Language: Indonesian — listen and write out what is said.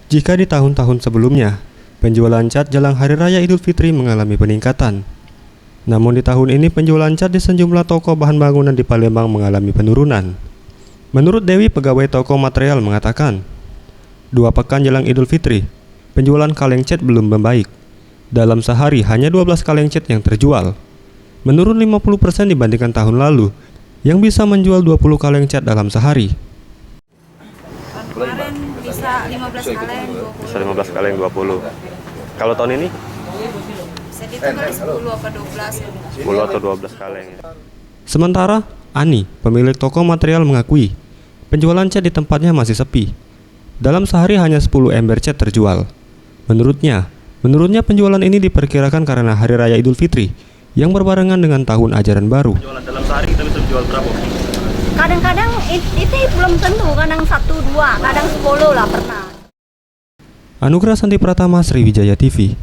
Jika di tahun-tahun sebelumnya, penjualan cat jelang Hari Raya Idul Fitri mengalami peningkatan. Namun di tahun ini penjualan cat di sejumlah toko bahan bangunan di Palembang mengalami penurunan. Menurut Dewi, pegawai toko material mengatakan, 2 pekan jelang Idul Fitri, penjualan kaleng cat belum membaik. Dalam sehari hanya 12 kaleng cat yang terjual. Menurun 50% dibandingkan tahun lalu, yang bisa menjual 20 kaleng cat dalam sehari. Kemarin bisa 15 kaleng, 20. Bisa 15 kaleng 20. Kalau tahun ini? Bisa dihitung kali 10 atau 12. 10 atau 12 kaleng. Sementara, Ani, pemilik toko material mengakui, penjualan cat di tempatnya masih sepi. Dalam sehari hanya 10 ember cat terjual. Menurutnya penjualan ini diperkirakan karena Hari Raya Idul Fitri yang berbarengan dengan tahun ajaran baru. Penjualan dalam sehari kita bisa menjual berapa? Kadang-kadang itu belum tentu, kadang 1, 2, kadang 10 lah pernah. Anugrah Santi Pratama, Sriwijaya TV.